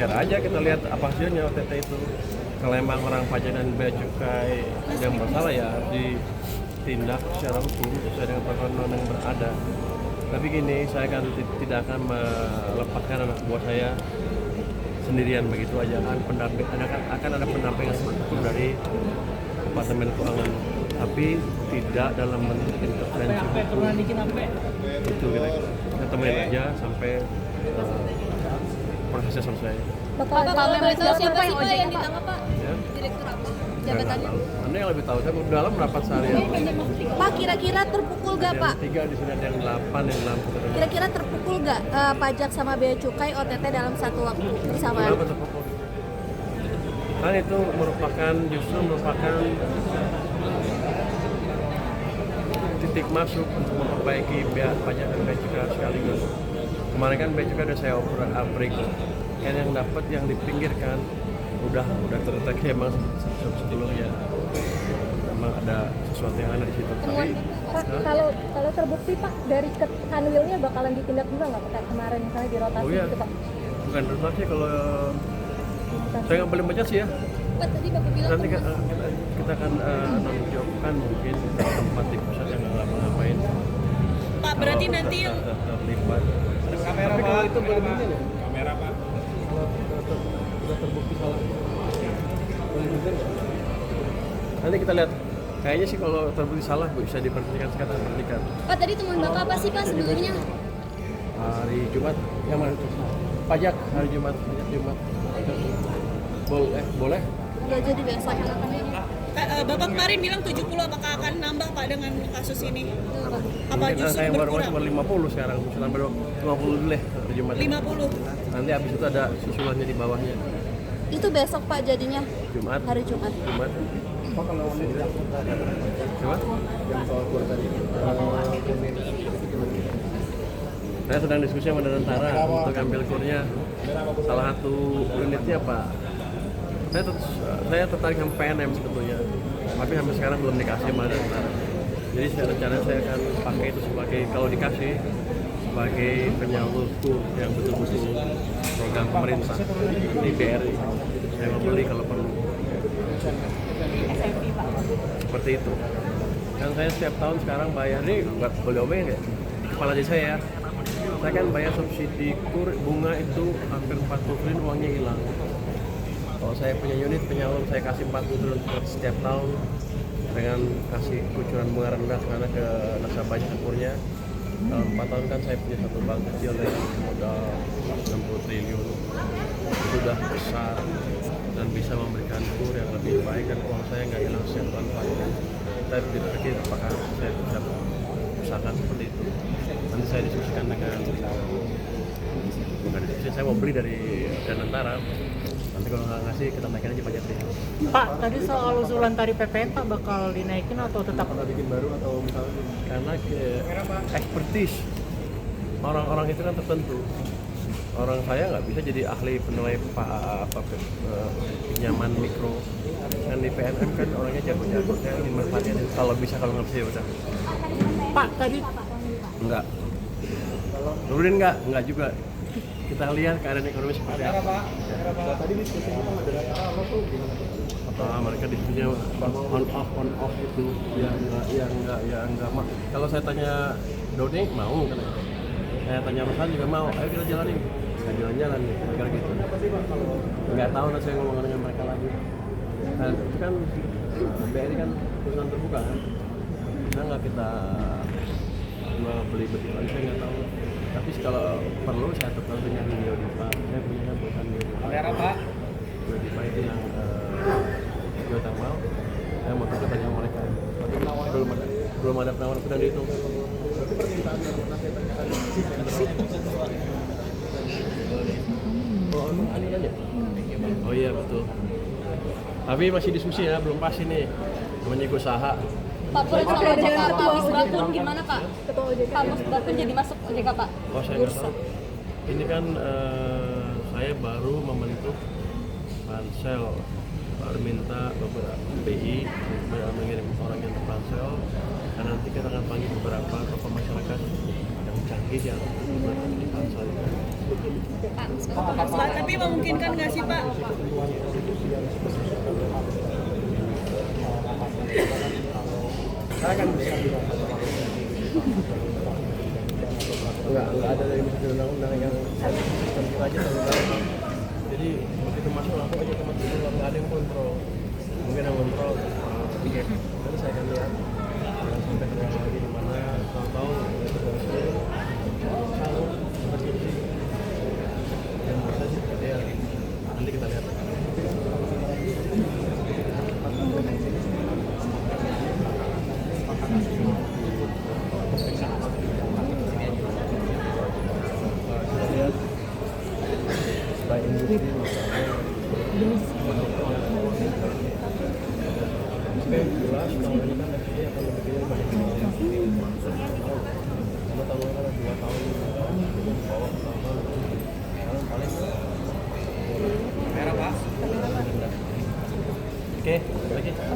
biar aja kita lihat apa hasilnya OTT itu. Kalau emang orang pajak dan bea cukai ada yang bersalah ya harus ditindak secara hukum sesuai dengan peraturan yang berada. Tapi gini, saya kan tidak akan melepaskan anak buah saya sendirian begitu aja, akan ada pendampingan hukum dari Departemen Keuangan, tapi tidak dalam bentuk intervensi hukum. Itu kira-kira kita temuin aja sampai prosesnya selesai. Bapak kalau boleh tahu siapa sih Pak yang ditangkap Pak? Ya. Direktur apa? Jabatannya? Anda yang lebih tahu, saya dalam rapat seharian. Pak kira-kira terpukul gak Pak? Ada yang 3 di sini, ada yang 8 yang 6. Kira-kira terpukul gak pajak sama bea cukai OTT dalam satu waktu bersamaan? Kenapa terpukul? Kan itu justru merupakan titik masuk untuk memperbaiki pajak dan bea cukai sekaligus. Kemarin kan bea cukai udah saya break, kan yang dapat yang dipinggirkan udah terdeteksi emang sebelumnya memang ada sesuatu yang ada di situ. Tapi Pak, kalau terbukti Pak dari Kanwilnya bakalan ditindak juga nggak Pak kemarin misalnya dirotasi gitu Pak? Bukan rotasi, kalau saya nggak boleh baca sih ya. Pak tadi Bapak bilang Nanti kita akan tanggung jawabkan mungkin tempat di pusat yang nggak ngapain. Pak berarti nanti yang terlibat. Tapi kalau itu boleh mungkin ya. Kamera Pak. Kalau sudah terbukti salah. Boleh mungkin nggak? Nanti kita lihat. Kayaknya sih kalau terbukti salah bisa diberhentikan sekarang berhentikan. Pak tadi temuan Bapak apa sih Pak sebelumnya? Hari Jumat yang mana itu? Pajak hari Jumat. Boleh? Nggak jadi besok. Bapak kemarin bilang 70, apakah akan nambah Pak dengan kasus ini? Apa Mungkin justru angka yang baru berkurang? 50 sekarang, misalnya baru 50 dulu deh hari Jumat. 50. Nanti habis itu ada susulannya di bawahnya. Itu besok Pak jadinya? Jumat. Hari Jumat. Apa kalau coba? Yang soal kur tadi. Saya sedang diskusi sama tentara untuk ambil kurnya. Salah satu unitnya Pak. Saya tertarik sama PNM sebetulnya, tapi sampai sekarang belum dikasih sama tentara. Jadi rencana saya akan pakai itu sebagai, kalau dikasih, sebagai penyalur kur yang betul-betul program pemerintah di BRI. Saya mau beli kalau perlu. Seperti itu. Kan saya setiap tahun sekarang bayar, ini boleh omongin ya, di kepala desa saya kan bayar subsidi kur bunga itu hampir 40 triliun, uangnya hilang. Kalau saya punya unit penyalur, saya kasih 40 triliun setiap tahun dengan kasih kucuran bunga rendah karena ke nasabahnya kurnya. Dalam 4 tahun kan saya punya satu bank kecil dengan modal 60 triliun. Itu sudah besar dan bisa memberikan kur yang lebih baik dan uang saya nggak hilang setiap tahun pajak. Saya tidak pikir apakah saya bisa usahakan seperti itu. Nanti saya diskusikan dengan, bukan diskusi, saya mau beli dari Danantara. Nanti kalau nggak ngasih, kita naikin aja pajaknya. Pak, tadi soal usulan tarif PPN Pak bakal dinaikin atau tetap? Apakah bikin baru atau misalnya? Karena expertise orang-orang itu kan tertentu. Orang saya nggak bisa jadi ahli penilai pinjaman mikro. Kan di PNM kan orangnya jago-jago, saya ingin manfaatin. Kalau bisa, kalau nggak bisa ya udah. Pak, tadi Enggak. Nurunin enggak juga. Kita lihat keadaan ekonomi seperti apa. Tadi diskusi kita ada tuh gimana? Mereka diskusinya on off itu ya enggak. Kalau saya tanya Doni mau kan. Saya tanya Rosan juga mau. Ayo kita jalanin. Nggak jalan-jalan nih, kira gitu. Nggak tahu nanti saya ngomong dengan mereka lagi. Nah, itu kan BRI kan perusahaan terbuka kan. Nah, nggak kita beli betulan, saya nggak tahu. Tapi kalau perlu saya tetap dengan Neo Diva. Saya punya perusahaan Neo Diva. kamera Pak. Neo Diva itu yang geothermal. Saya mau tetap tanya mereka. Tapi belum ada penawaran, sedang dihitung. Tapi permintaan dari mana saya tanyakan? Oh, ini kan ya? Oh iya betul. Tapi masih diskusi ya, belum pasti nih. Namanya usaha. Pak Purwocakra Pak Misbakun gimana Pak? Pak Misbakun jadi masuk OJK Pak? Oh saya nggak tahu. Ini kan saya baru membentuk pansel, baru minta beberapa BI mengirim orang yang ke pansel, dan nanti kita akan panggil beberapa tokoh masyarakat yang canggih yang di pansel. Pak, tapi memungkinkan nggak sih Pak? Saya kan enggak ada dari Menteri Undang-Undang yang sistem kita aja terlalu baik. Jadi begitu masuk langsung aja ke Menteri Undang-Undang, nggak ada yang kontrol. Mungkin yang kontrol nanti saya akan lihat sampai ke ruang lagi di mana tahu-tahu kalau berfungsi dan bisa sih seperti ya. Nanti kita lihat.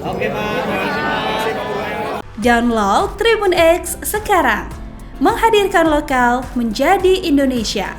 Oke, Pak. Download Tribun X sekarang. Menghadirkan lokal menjadi Indonesia.